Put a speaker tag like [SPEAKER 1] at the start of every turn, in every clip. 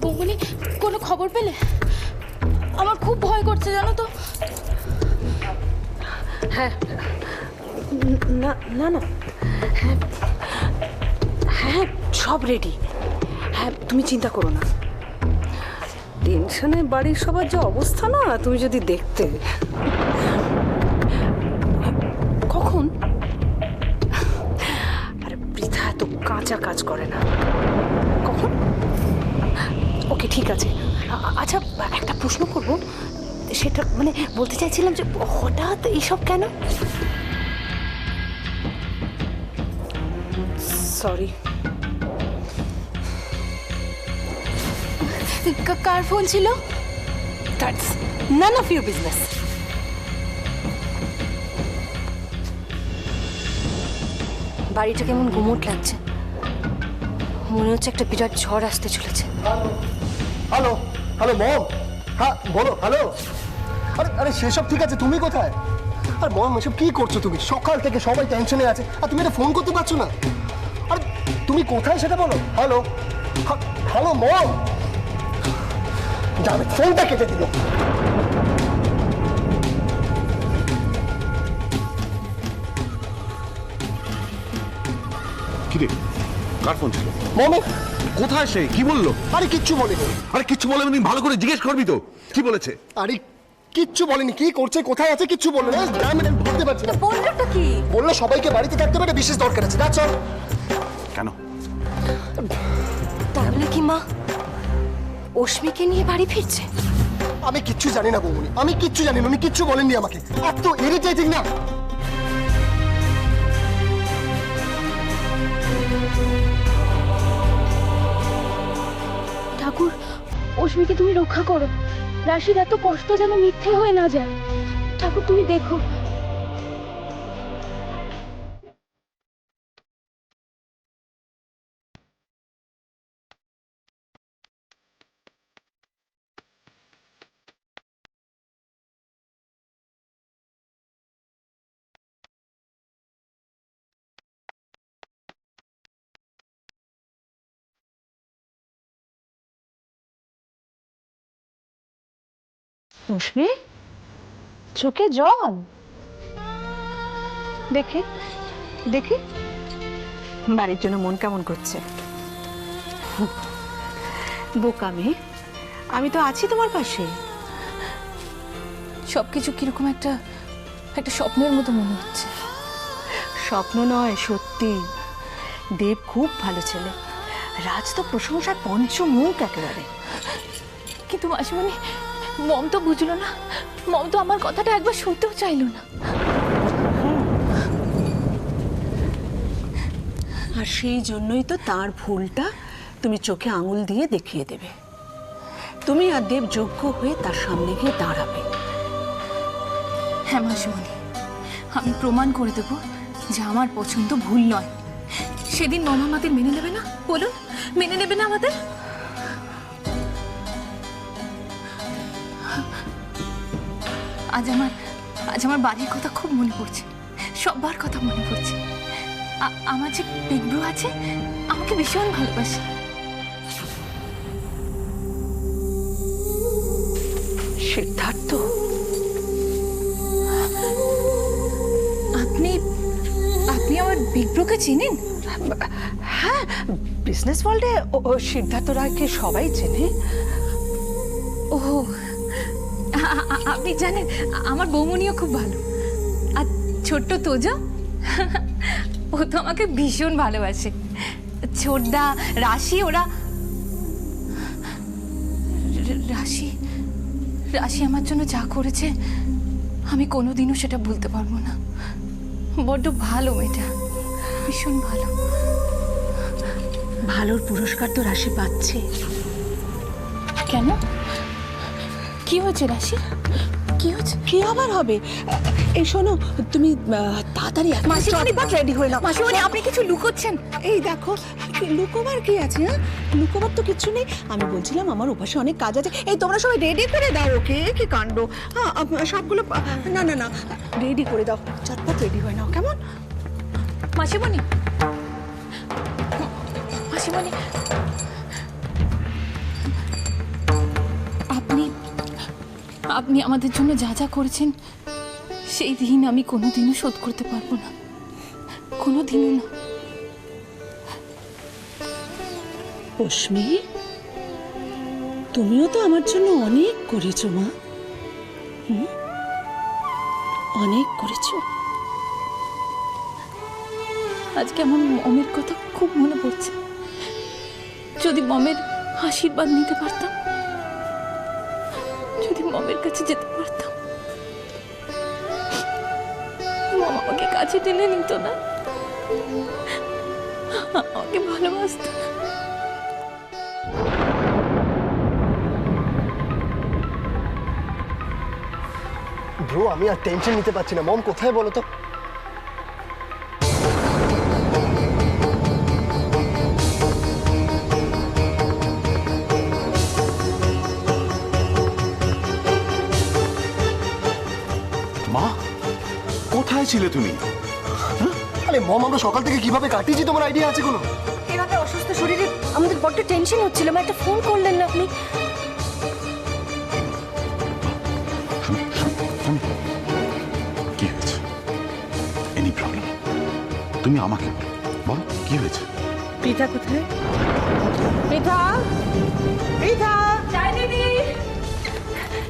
[SPEAKER 1] বৌমনি কোনো খবর পেলে? আমার খুব ভয় করছে জানো তো।
[SPEAKER 2] হ্যাঁ, না না না, হ্যাঁ হ্যাঁ সব রেডি। হ্যাঁ তুমি চিন্তা করো না। টেনশনে বাড়ির সবার যে অবস্থা না, তুমি যদি দেখতে। কখন? আরে বৃথা এত কাঁচা কাজ করে না। কখন? ওকে ঠিক আছে। আচ্ছা একটা প্রশ্ন করব, সেটা মানে বলতে চাইছিলাম যে হঠাৎ এইসব কেন? সরি।
[SPEAKER 1] কার ফোন ছিল?
[SPEAKER 2] That's none of your business. বাড়িটা কেমন গুমোট লাগছে, মনে হচ্ছে একটা বিরাট ঝড় আসতে চলেছে।
[SPEAKER 3] হ্যালো হ্যালো মম, হ্যাঁ বলো। হ্যালো, আরে আরে সেসব ঠিক আছে, তুমি কোথায়? আর মম এসব কি করছো তুমি? সকাল থেকে সবাই টেনশনে আছে আর তুমি এটা ফোন করতে পারছো না। আরে তুমি কোথায় সেটা বলো। হ্যালো হ্যালো মম, যাবে ফোনটা কেটে দিল।
[SPEAKER 4] কিরে, কার ফোন ছিল?
[SPEAKER 3] মমে
[SPEAKER 4] কোথায় সে? কি বললো?
[SPEAKER 3] আরে কিচ্ছু বলেনি।
[SPEAKER 4] আরে কিচ্ছু বলে মানে ভালো করে জিজ্ঞেস করবি তো কি বলেছে?
[SPEAKER 3] আরে কিচ্ছু বলেনি, কি করছে কোথায় আছে কিচ্ছু বললো না। ভাবতে পারছি না।
[SPEAKER 2] বললোটা কি?
[SPEAKER 3] বললো সবাইকে বাড়িতে থাকতে পারে, বিশেষ দরকার আছে। যা চল।
[SPEAKER 4] কেন?
[SPEAKER 2] তাহলে কি মা অশ্মিকে নিয়ে বাড়ি ফিরছে?
[SPEAKER 3] আমি কিচ্ছু জানি না বৌমনি, আমি কিচ্ছু জানি না। উনি কিচ্ছু বলেননি আমাকে। এত ইরিটেটিং না।
[SPEAKER 1] ঠাকুর, অশ্মিকে তুমি রক্ষা করো। রাশির এত কষ্ট যেন মিথ্যে হয়ে না যায়। ঠাকুর তুমি দেখো।
[SPEAKER 2] অশ্মি, চোখে জল? দেখে দেখি বাড়ির জন্য মন কেমন করছে। বোকা মেয়ে, আমি তো আছি তোমার পাশে।
[SPEAKER 1] সবকিছু কিরকম একটা স্বপ্নের মতো মনে হচ্ছে।
[SPEAKER 2] স্বপ্ন নয়, সত্যি। দেব খুব ভালো ছেলে, রাজ তো প্রশংসায় পঞ্চমুখ একেবারে।
[SPEAKER 1] কিন্তু মাসিমণি, মম তো বুঝলো না। মম তো আমার কথাটা একবার শুনতেও চাইলো না।
[SPEAKER 2] আর সেই জন্যই তো তার ভুলটা তুমি চোখে আঙুল দিয়ে দেখিয়ে দেবে। তুমি আর দেব যোগ্য হয়ে তার সামনে গিয়ে দাঁড়াবে।
[SPEAKER 1] হ্যাঁ মাসিমণি, আমি প্রমাণ করে দেব যে আমার পছন্দ ভুল নয়। সেদিন মম আমাদের মেনে নেবে না? বলুন, মেনে নেবে না আমাদের? আজ আমার বাড়ির কথা খুব মনে পড়ছে, সবার কথা মনে পড়ছে। আমার যে বিগ্রহ আছে আমাকে ভীষণ ভালোবাসে।
[SPEAKER 2] সিদ্ধার্থ,
[SPEAKER 1] আপনি আমার বিগ্রহকে চেনেন?
[SPEAKER 2] হ্যাঁ, বিজনেস ওয়ার্ল্ডে ও সিদ্ধার্থ রায়কে সবাই চেনে।
[SPEAKER 1] ও, আপনি জানেন আমার বৌমনিও খুব ভালো। আর ছোট্ট তোজা, ও তো আমাকে ভীষণ ভালোবাসে। ছোটদা, রাশি, ওরা রাশি আমার জন্য যা করেছে আমি কোনোদিনও সেটা ভুলতে পারবো না। বড্ড ভালো মেয়েটা, ভীষণ ভালো।
[SPEAKER 2] ভালোর পুরস্কার তো রাশি পাচ্ছে।
[SPEAKER 1] কেন? কি হয়েছে রাশি? কি হয়েছে?
[SPEAKER 2] কি আবার হবে? এই শোনো, তুমি তাড়াতাড়ি
[SPEAKER 1] মাসিমণি,
[SPEAKER 2] রেডি হয়ে নাও।
[SPEAKER 1] মাসিমণি, আপনি কিছু লুকোচ্ছেন।
[SPEAKER 2] এই দেখো, লুকোবার কি আছে? হ্যাঁ, লুকোবার তো কিছু নেই। আমি বলছিলাম আমার ওপাশে অনেক কাজ আছে। এই তোমরা সবাই রেডি করে দাও। ওকে, কি কাণ্ড! হ্যাঁ, সবগুলো না না না, রেডি করে দাও। চটপট রেডি হয়ে নাও, কেমন?
[SPEAKER 1] মাসিমণি, মাসিমণি, আপনি আমাদের জন্য যা যা করেছেন সেই ঋণ আমি কোনোদিনও শোধ করতে পারবো না, কোনোদিনও না।
[SPEAKER 2] রশ্মি, তুমিও তো আমার জন্য অনেক করেছো মা। অনেক করেছো।
[SPEAKER 1] আজকে আমার মমের কথা খুব মনে পড়ছে। যদি মমের আশীর্বাদ নিতে পারতাম, যদি মমের কাছে যেতে পারতাম। মম আমাকে কাছে টেনে নিত না, আমাকে ভালোবাসত না।
[SPEAKER 3] ব্রো, আমি আর টেনশন নিতে পারছি না। মম কোথায় বলো তো?
[SPEAKER 4] মা, কোথায় ছিলে তুমি?
[SPEAKER 3] আরে মম, আমরা সকাল থেকে কিভাবে কাটিয়েছি তোমার আইডিয়া আছে কোনো?
[SPEAKER 5] এভাবে অসুস্থ শরীরে আমাদের বড্ড টেনশন হচ্ছিল, মা একটা ফোন করলেন না আপনি?
[SPEAKER 4] কি হয়েছে? Any problem? তুমি আমাকে বলো কি হয়েছে?
[SPEAKER 2] পৃথা কোথায়? পৃথা, পৃথা।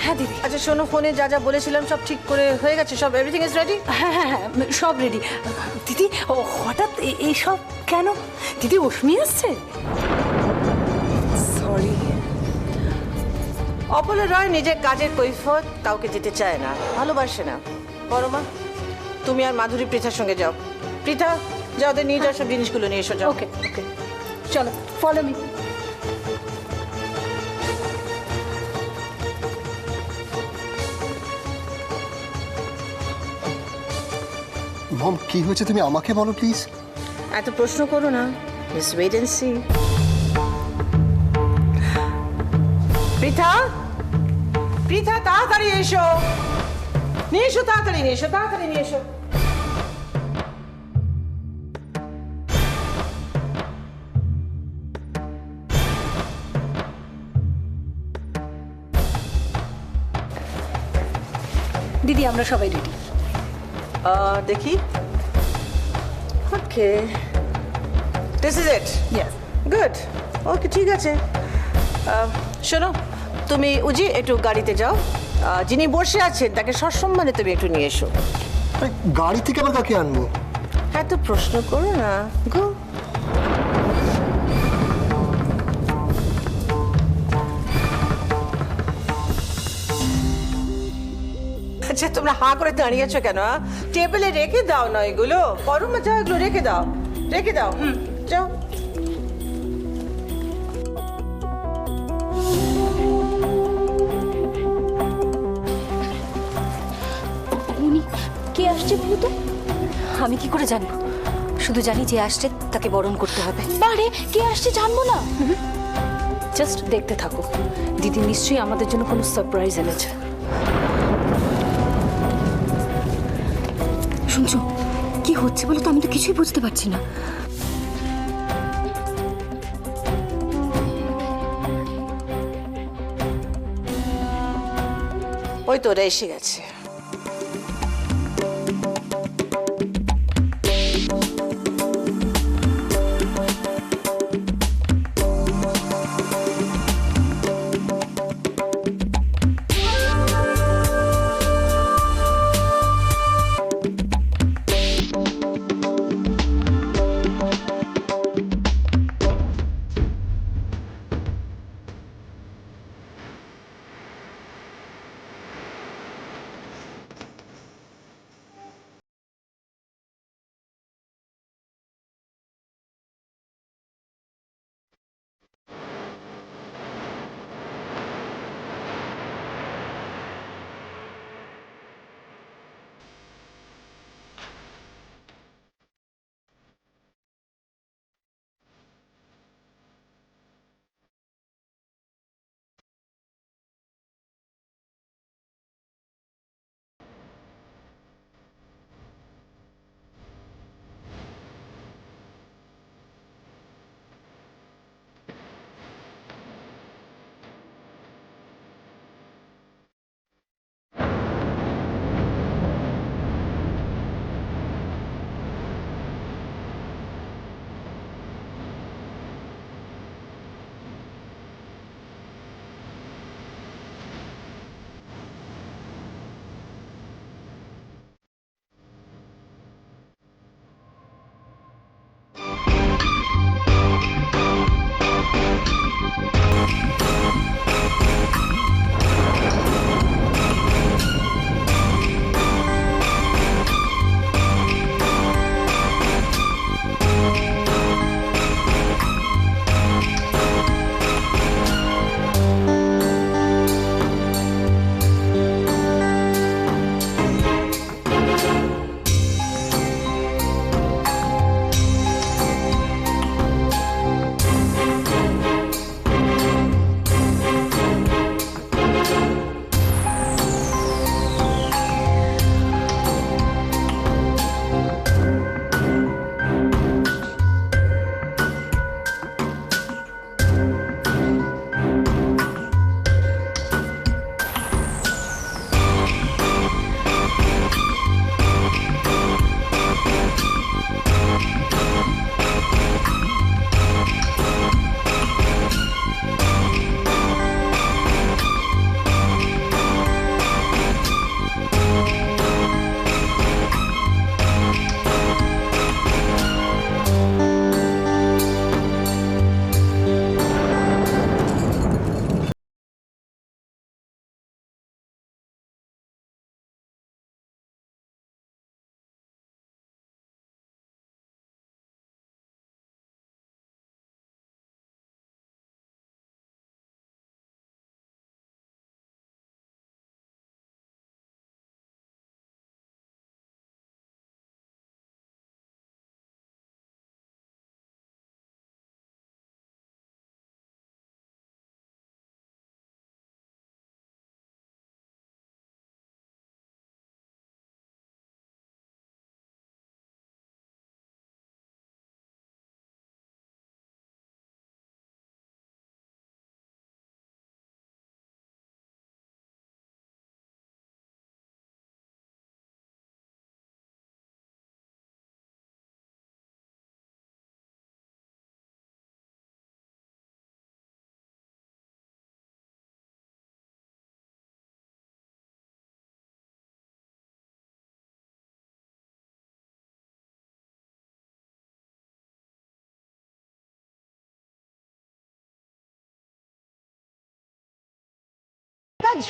[SPEAKER 5] হ্যাঁ দিদি।
[SPEAKER 6] আচ্ছা শোনো, ফোনে যা যা বলেছিলাম সব ঠিক করে হয়ে গেছে? সব এভরিথিং ইজ রেডি?
[SPEAKER 5] হ্যাঁ হ্যাঁ হ্যাঁ, সব রেডি। দিদি, ও হঠাৎ এইসব কেন? দিদি অশ্মি আসছে? সরি।
[SPEAKER 6] অপলা রয় নিজের কাজের কৈফিয়ত কাউকে দিতে চায় না, ভালোবাসে না। পরমা, তুমি আর মাধুরী পৃথার সঙ্গে যাও। পৃথা, যা ওদের নিয়ে যাও, সব জিনিসগুলো নিয়ে এসো। যাও।
[SPEAKER 5] ওকে ওকে, চলো ফলো মি।
[SPEAKER 3] মম, কি হয়েছে তুমি আমাকে বলো প্লিজ।
[SPEAKER 6] এত প্রশ্ন করো না, just wait and see. Pritha, Pritha তাড়াতাড়ি এসো, নিয়ে এসো, তাড়াতাড়ি নিয়ে এসো, তাড়াতাড়ি নিয়ে এসো।
[SPEAKER 5] দিদি আমরা সবাই রেডি।
[SPEAKER 6] দেখি। Okay, this is it.
[SPEAKER 5] Yes.
[SPEAKER 6] Good. Okay, ঠিক আছে। শোনো, তুমি উজি একটু গাড়িতে যাও, যিনি বসে আছেন তাকে সসম্মানে তুমি একটু নিয়ে এসো।
[SPEAKER 3] আরে গাড়ি থেকে আবার কাকে আনবো?
[SPEAKER 6] এত প্রশ্ন করো না, গো। আচ্ছা তোমরা হাঁ করে দাঁড়িয়েছো কেন? টেবিলে রেখে দাও না এগুলো। পরমা, যাও এগুলো রেখে দাও, রেখে দাও। যাও।
[SPEAKER 5] উনি কে আসছে বলো তো? আমি কি করে জানবো? শুধু জানি যে আসছে তাকে বরণ করতে হবে। বারে কে আসছে জানবো না? জাস্ট দেখতে থাকো, দিদি নিশ্চয়ই আমাদের জন্য কোনো সারপ্রাইজ এনেছে। শুনছো কি হচ্ছে বলো তো? আমি তো কিছুই বুঝতে পারছি না।
[SPEAKER 6] ওই তো ওরা এসে গেছে।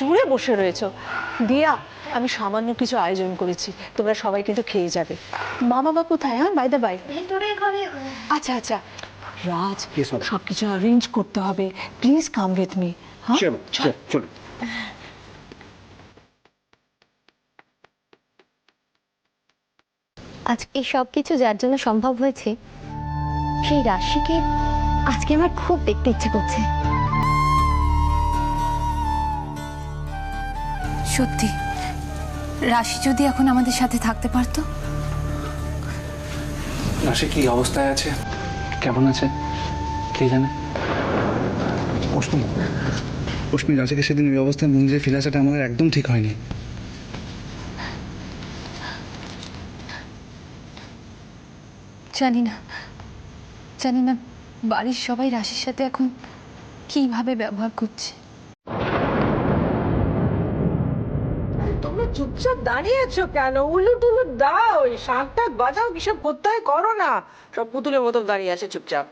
[SPEAKER 2] জুড়ে বসে রয়েছো। দিয়া, আমি সামান্য কিছু আয়োজন করেছি, তোমরা সবাই কিন্তু খেয়ে যাবে। মা বাবা কোথায়? হ্যাঁ, বাই দা বাই। আচ্ছা আচ্ছা, রাজ, সবকিছু অ্যারেঞ্জ করতে হবে। Please come with me. হ্যাঁ, চল।
[SPEAKER 7] আজকে সব কিছু যার জন্য সম্ভব হয়েছে সেই রাশিকে আজকে আমার খুব দেখতে ইচ্ছে করছে।
[SPEAKER 1] সত্যি রাশি যদি এখন আমাদের সাথে থাকতে পারতো।
[SPEAKER 8] রাশি কি অবস্থায় আছে, কেমন আছে কে জানে।
[SPEAKER 9] অশ্মি রাজাকে সেদিন ওই অবস্থায় মন্দিরে ফিরে আসাটা আমাদের একদম ঠিক হয়নি।
[SPEAKER 1] জানি না বাড়ির সবাই রাশির সাথে এখন কিভাবে ব্যবহার করছে।
[SPEAKER 6] তোমরা চুপচাপ দাঁড়িয়ে আছো কেন? উল্লু টুল্লু দাও, শাক টাক বাজাও, কিসব করতে হয় করো না। সব পুতুলের মতো দাঁড়িয়ে আছে চুপচাপ।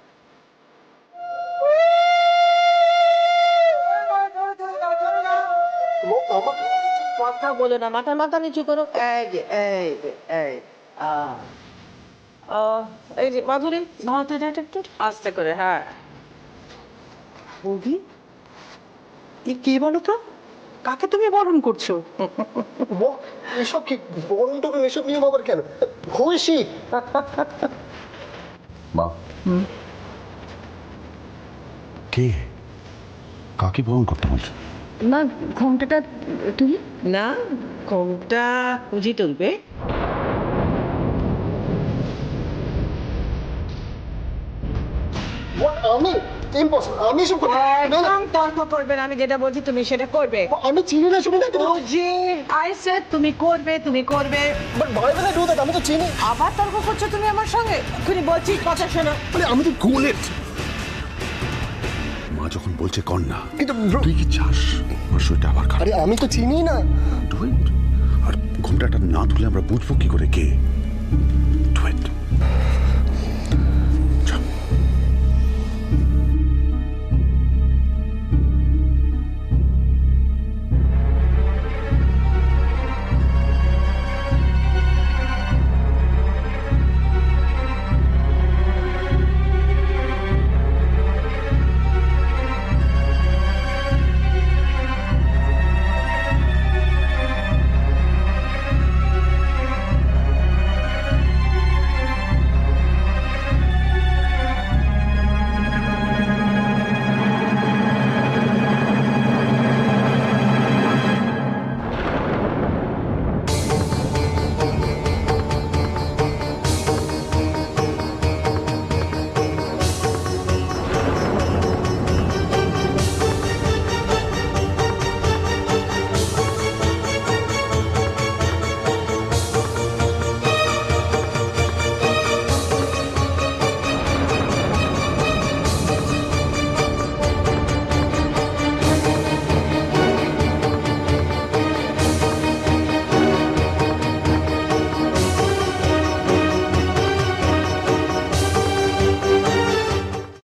[SPEAKER 6] কথা বলো না, মাথা নিচু করো। এই যে এই যে মাধুরী, মাথাটা একটু আস্তে করে। হ্যাঁ বৌদি, কে বলো তো, কাকে তুমি বরণ করছো?
[SPEAKER 3] এসব কি বরণ টরণ এসব নিয়ম আবার কেন? খুশি
[SPEAKER 4] মা কে কাকে বরণ করতে বলছে?
[SPEAKER 7] মা, ঘোমটাটা তুই
[SPEAKER 6] না, ঘোমটা খুঁজি তুলবে।
[SPEAKER 3] আমি ইম্পসিবল, আমি সব
[SPEAKER 6] একদম তর্ক করবে না, আমি যেটা বলছি তুমি সেটা করবে।
[SPEAKER 3] আমি চিনি না, শুনি না।
[SPEAKER 6] জি, আই সেড তুমি করবে।
[SPEAKER 3] বাট ভাই বলে ডু দ্যাট, আমি তো চিনি।
[SPEAKER 6] আবার তর্ক করছো তুমি আমার সঙ্গে? এক্ষুনি বলছি, কথা শোনো।
[SPEAKER 3] আরে আমি তো গোলেট।
[SPEAKER 4] মা যখন বলছে কর না,
[SPEAKER 3] কিন্তু
[SPEAKER 4] তুই কি চাস আমার শরীরটা আবার খারাপ?
[SPEAKER 3] আরে আমি তো চিনি না।
[SPEAKER 4] আর ঘুমটাটা না তুলে আমরা বুঝবো কি করে কে?